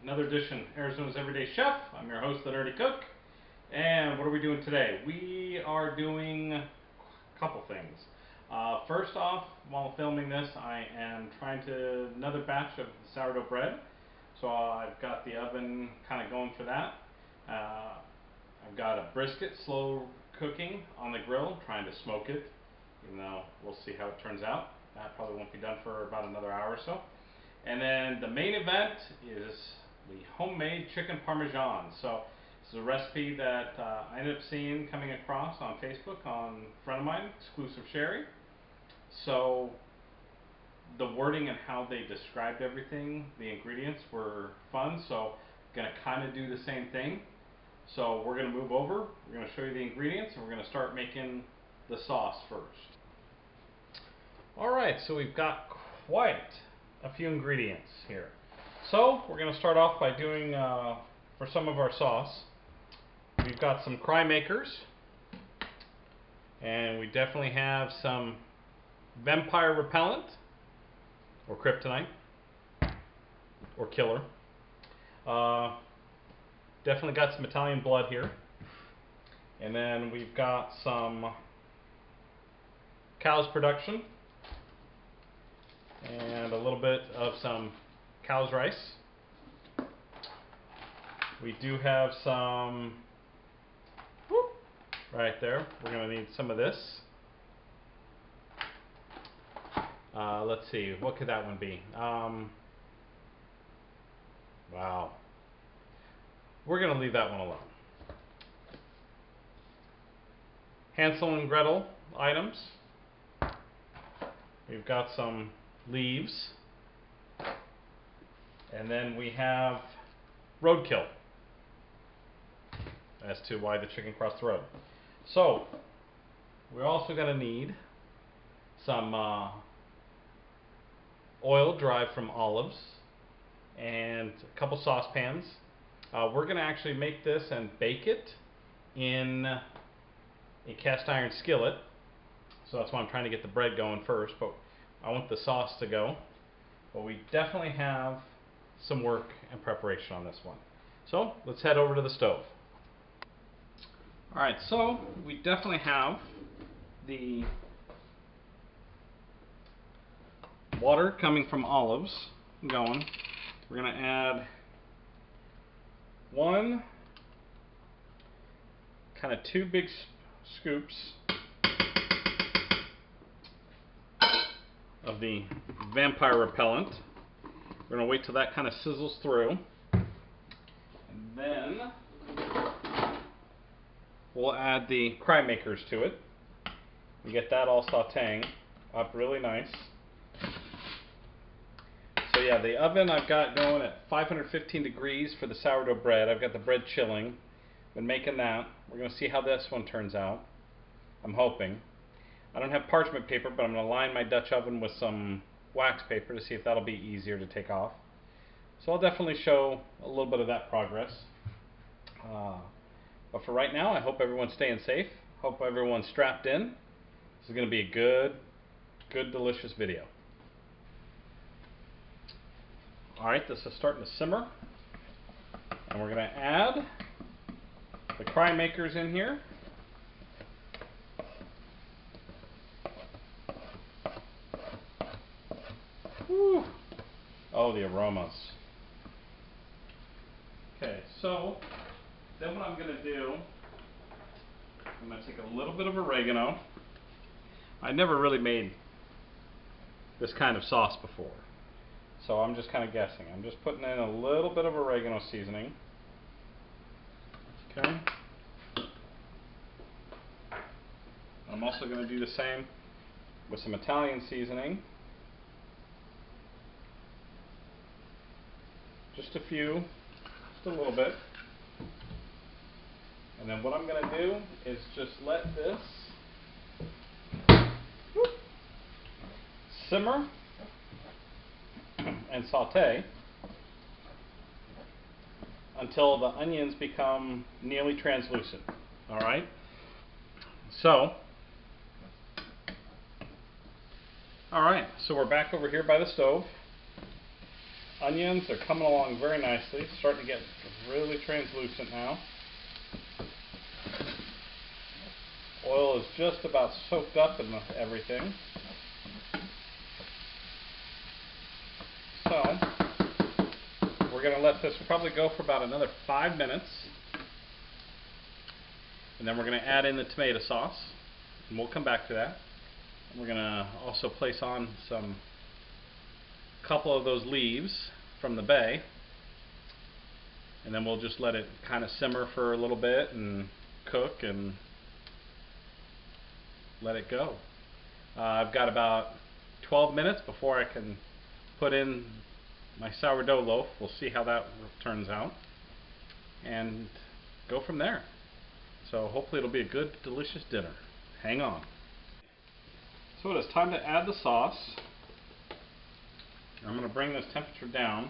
Another edition, Arizona's Everyday Chef. I'm your host, The Nerdy Cook. And what are we doing today? We are doing a couple things. First off, while filming this, I am trying another batch of sourdough bread. So I've got the oven kind of going for that. I've got a brisket slow cooking on the grill, trying to smoke it, even though we'll see how it turns out. That probably won't be done for about another hour or so. And then the main event is the homemade chicken parmesan. So this is a recipe that I ended up seeing coming across on Facebook on a friend of mine, Exclusive Sherry. So the wording and how they described everything, the ingredients were fun. So I'm going to kind of do the same thing. So we're going to move over, we're going to show you the ingredients, and we're going to start making the sauce first. Alright, so we've got quite a few ingredients here. So we're going to start off by doing, for some of our sauce, we've got some cry makers, and we definitely have some vampire repellent, or kryptonite, or killer. Definitely got some Italian blood here. And then we've got some cow's production, and a little bit of some cow's rice. We do have some, right there, we're going to need some of this. Let's see, what could that one be? Wow. We're going to leave that one alone. Hansel and Gretel items. We've got some leaves. And then we have roadkill as to why the chicken crossed the road. So, we're also going to need some oil derived from olives and a couple saucepans. We're going to actually make this and bake it in a cast iron skillet. So that's why I'm trying to get the bread going first, but I want the sauce to go. But we definitely have some work and preparation on this one. So let's head over to the stove. Alright, so we definitely have the water coming from olives going. We're going to add two big scoops of the vampire repellent. We're going to wait till that kind of sizzles through. And then we'll add the cry makers to it. We get that all sauteing up really nice. So yeah, the oven I've got going at 515 degrees for the sourdough bread. I've got the bread chilling. Been making that. We're going to see how this one turns out. I'm hoping. I don't have parchment paper, but I'm going to line my Dutch oven with some wax paper to see if that'll be easier to take off. So I'll definitely show a little bit of that progress. But for right now, I hope everyone's staying safe. Hope everyone's strapped in. This is going to be a good, delicious video. Alright, this is starting to simmer. And we're going to add the cry makers in here. Whew. Oh, the aromas. Okay, so then what I'm going to do, I'm going to take a little bit of oregano. I never really made this kind of sauce before, so I'm just kind of guessing. I'm just putting in a little bit of oregano seasoning. Okay. I'm also going to do the same with some Italian seasoning. Just a few, just a little bit. And then what I'm going to do is just let this simmer and saute until the onions become nearly translucent. Alright? So, alright, so we're back over here by the stove. onions are coming along very nicely, starting to get really translucent now. Oil is just about soaked up in everything. So, we're going to let this probably go for about another 5 minutes. And then we're going to add in the tomato sauce. And we'll come back to that. And we're going to also place on some couple of those leaves from the bay. And then we'll just let it kind of simmer for a little bit and cook and let it go. I've got about 12 minutes before I can put in my sourdough loaf. We'll see how that turns out and go from there. So hopefully it'll be a good, delicious dinner. Hang on. So it is time to add the sauce. I'm going to bring this temperature down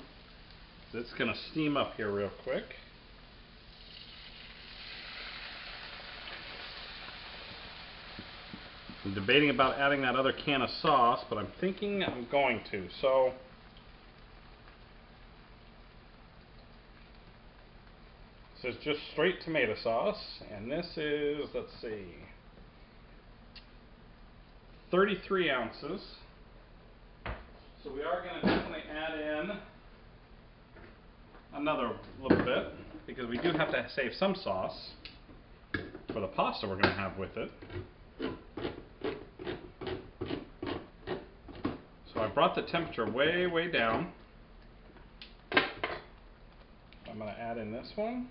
because it's going to steam up here real quick. I'm debating about adding that other can of sauce, but I'm thinking I'm going to. So this is just straight tomato sauce, and this is, let's see, 33 ounces. So we are going to definitely add in another little bit, because we do have to save some sauce for the pasta we're going to have with it. So I brought the temperature way, way down. I'm going to add in this one.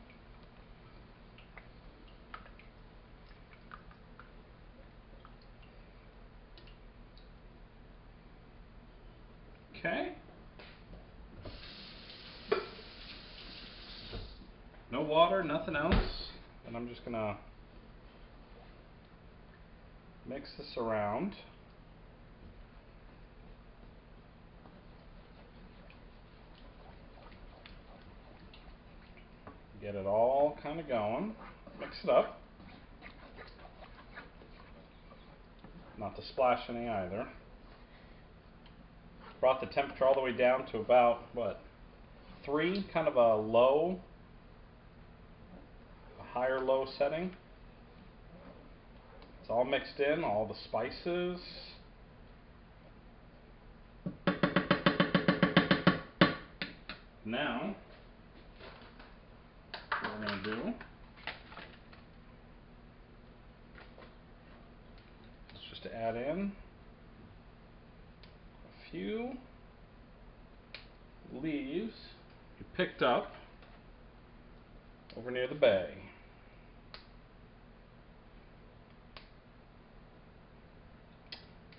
Okay. No water, nothing else. And I'm just going to mix this around. Get it all kind of going. Mix it up. Not to splash any either. Brought the temperature all the way down to about, what, 3, kind of a low, a higher low setting. It's all mixed in, all the spices. Now, what we're going to do is just to add in a few leaves you picked up over near the bay.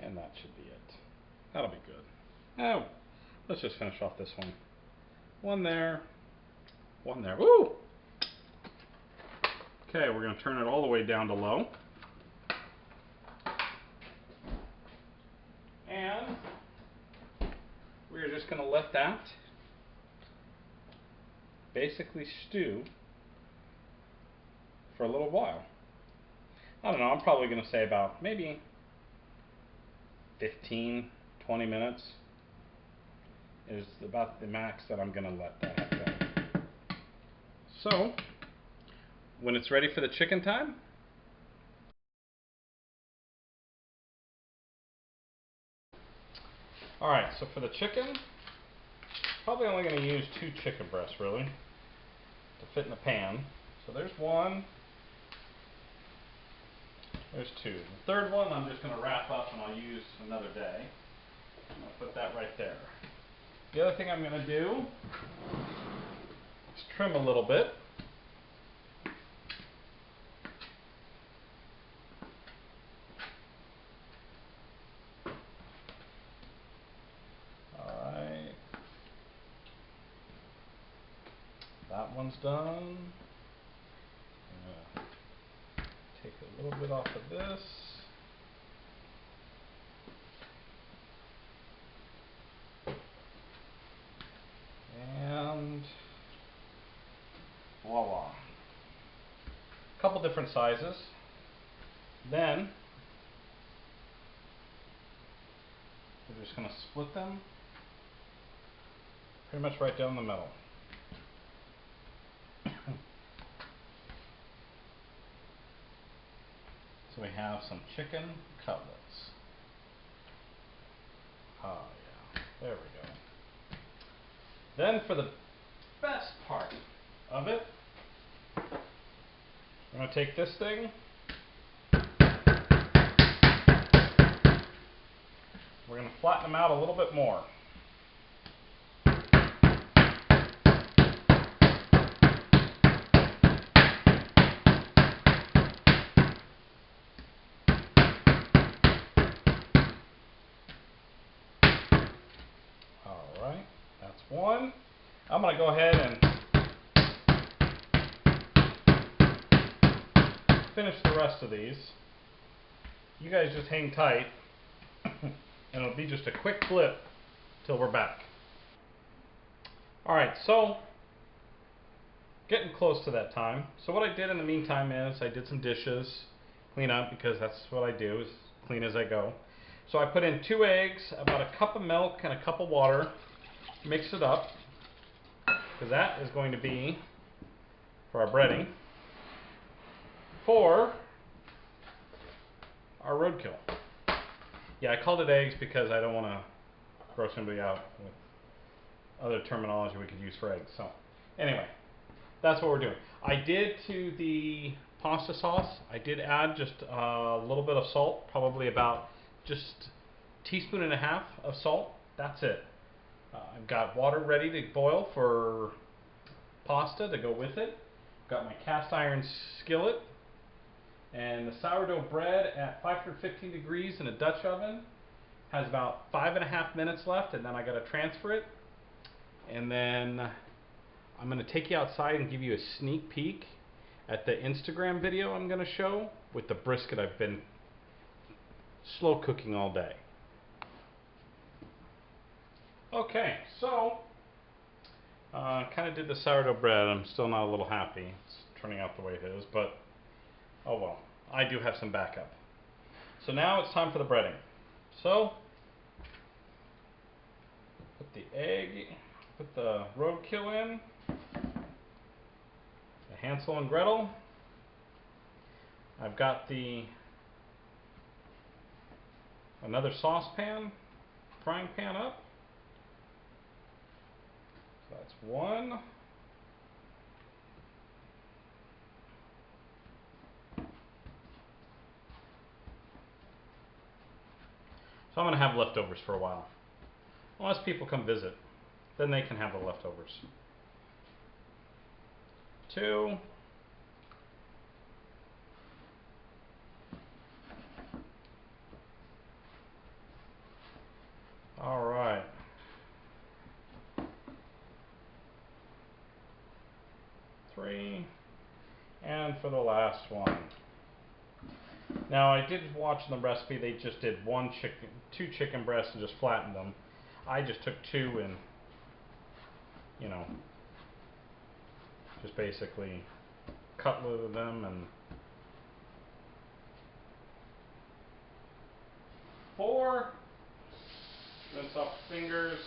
And that should be it. That'll be good. Oh, let's just finish off this one. One there, one there. Woo! Okay, we're going to turn it all the way down to low. And we're just going to let that basically stew for a little while. I don't know, I'm probably going to say about maybe 15, 20 minutes is about the max that I'm going to let that happen. So, when it's ready for the chicken time, alright, so for the chicken, probably only going to use 2 chicken breasts really to fit in the pan. So there's one, there's 2. The third one I'm just going to wrap up and I'll use another day. I'm going to put that right there. The other thing I'm going to do is trim a little bit. Alright. That one's done. I'm going to take a little bit off of this. And voila. A couple different sizes. Then we're just going to split them Pretty much right down the middle. So we have some chicken cutlets. Oh yeah, there we go. Then for the best part of it, I'm going to take this thing, we're going to flatten them out a little bit more. Alright, that's one. I'm going to go ahead and finish the rest of these. You guys just hang tight, and it'll be just a quick flip till we're back. Alright, so getting close to that time. So what I did in the meantime is I did some dishes, clean up, because that's what I do, is clean as I go. So I put in 2 eggs, about a cup of milk, and a cup of water. Mix it up, because that is going to be for our breading for our roadkill. Yeah, I called it eggs because I don't want to gross somebody out with other terminology we could use for eggs. So anyway, that's what we're doing. I did to the pasta sauce, I did add just a little bit of salt, probably about just a teaspoon and a half of salt. That's it. I've got water ready to boil for pasta to go with it. Got my cast iron skillet and the sourdough bread at 515 degrees in a Dutch oven. Has about 5.5 minutes left, and then I got to transfer it. And then I'm going to take you outside and give you a sneak peek at the Instagram video I'm going to show with the brisket I've been slow cooking all day. Okay, so kind of did the sourdough bread. I'm still not a little happy. It's turning out the way it is, but oh well. I do have some backup. So now it's time for the breading. So put the egg, put the roadkill in, the Hansel and Gretel. I've got another saucepan, frying pan up. So that's one. So I'm going to have leftovers for a while. Unless people come visit, then they can have the leftovers. 2. All right. 3. And for the last one. Now I did watch in the recipe, they just did 2 chicken breasts and just flattened them. I just took 2 and, you know, just basically cutleted them and 4. Rinse off the fingers.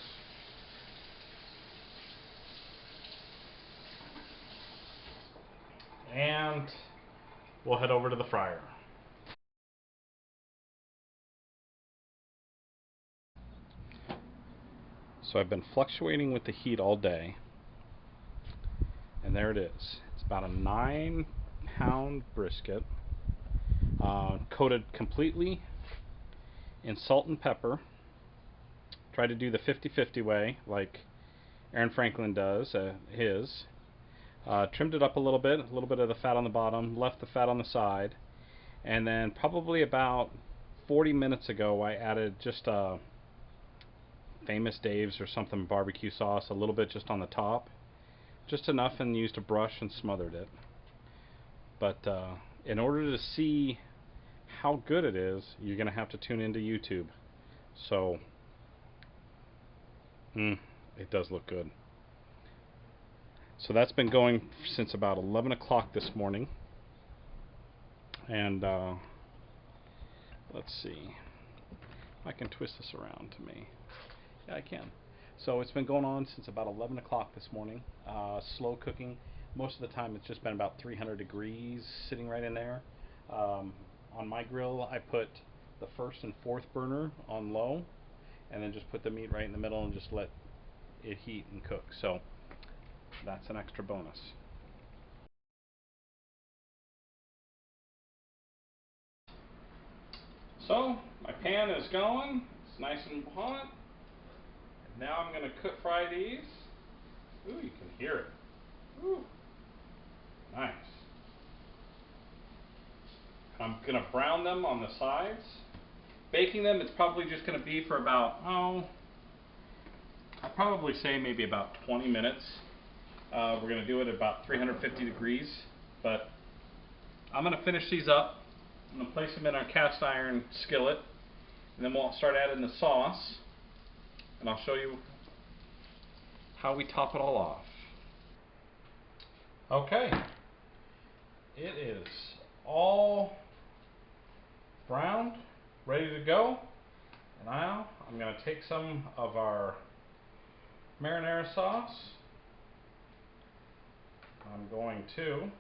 And we'll head over to the fryer. So I've been fluctuating with the heat all day, and there it is. It's about a 9-pound brisket, coated completely in salt and pepper. Try to do the 50-50 way, like Aaron Franklin does his. Trimmed it up a little bit of the fat on the bottom, left the fat on the side, and then probably about 40 minutes ago I added just a Famous Dave's or something barbecue sauce, a little bit just on the top, just enough, and used a brush and smothered it. But in order to see how good it is, you're going to have to tune into YouTube. So it does look good. So that's been going since about 11 o'clock this morning. And let's see. I can twist this around to me. Yeah, I can. So it's been going on since about 11 o'clock this morning. Slow cooking. Most of the time it's just been about 300 degrees sitting right in there. Um, on my grill, I put the first and fourth burner on low, and then just put the meat right in the middle and just let it heat and cook. So that's an extra bonus. So my pan is going. It's nice and hot. Now I'm going to cook fry these. Ooh, you can hear it. Ooh, nice. I'm going to brown them on the sides. Baking them, it's probably just going to be for about, I'd probably say maybe about 20 minutes. We're going to do it at about 350 degrees. But I'm going to finish these up. I'm going to place them in our cast iron skillet. And then we'll start adding the sauce. And I'll show you how we top it all off. Okay. It is all browned, ready to go. And now I'm going to take some of our marinara sauce. I'm going to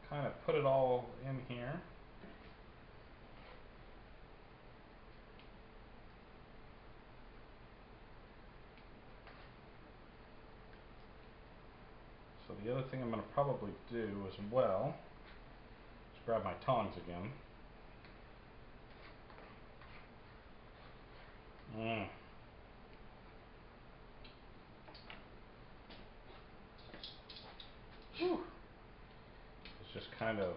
kind of put it all in here. So the other thing I'm going to probably do as well is grab my tongs again. Mm. Whew. Let's just kind of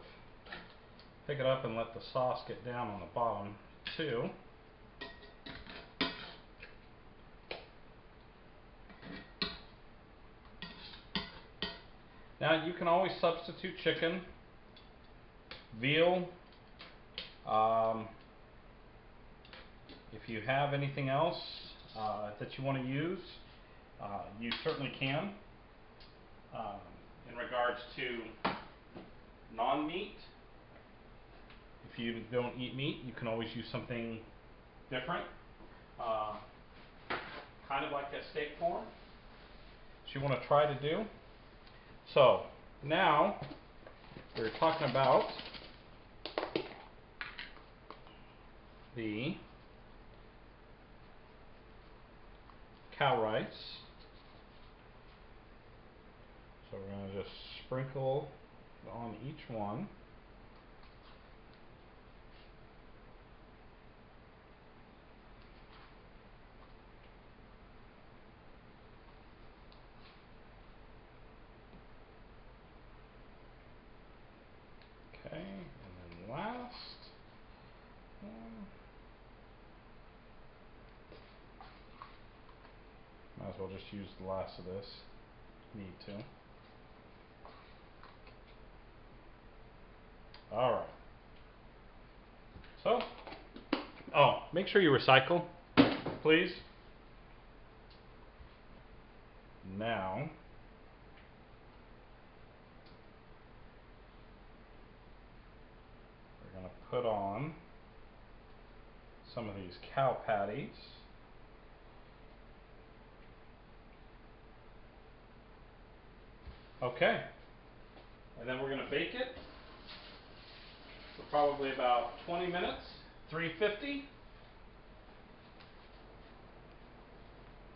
pick it up and let the sauce get down on the bottom too. Now you can always substitute chicken, veal. Um, if you have anything else that you want to use, you certainly can. Um, in regards to non-meat, if you don't eat meat, you can always use something different, uh, kind of like a steak form, that you want to try to do. So now we're talking about the cow rice. So we're going to just sprinkle on each one. Okay, and then last one. Might as well just use the last of this. Need to. Alright. So, make sure you recycle, please. Now, we're going to put on some of these cow patties. Okay. And then we're going to bake it for probably about 20 minutes, 350.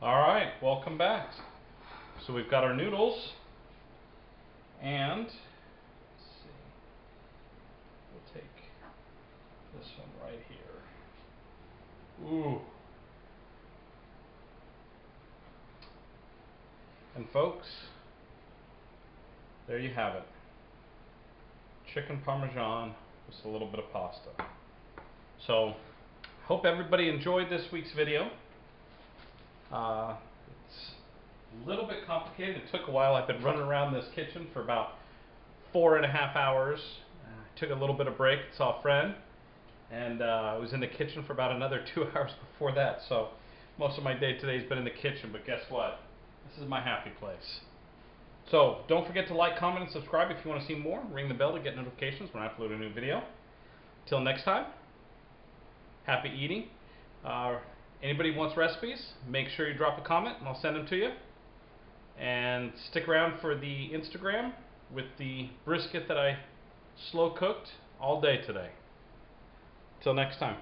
Alright, welcome back. So we've got our noodles, and let's see, we'll take this one right here. Ooh. And folks, there you have it. Chicken Parmesan with a little bit of pasta. So, hope everybody enjoyed this week's video. It's a little bit complicated. It took a while. I've been running around this kitchen for about 4.5 hours. I took a little bit of break, saw a friend, and I was in the kitchen for about another 2 hours before that. So most of my day today has been in the kitchen, but guess what? This is my happy place. So don't forget to like, comment, and subscribe if you want to see more. Ring the bell to get notifications when I upload a new video. Till next time, happy eating. Anybody wants recipes, make sure you drop a comment and I'll send them to you. And stick around for the Instagram with the brisket that I slow cooked all day today. Till next time.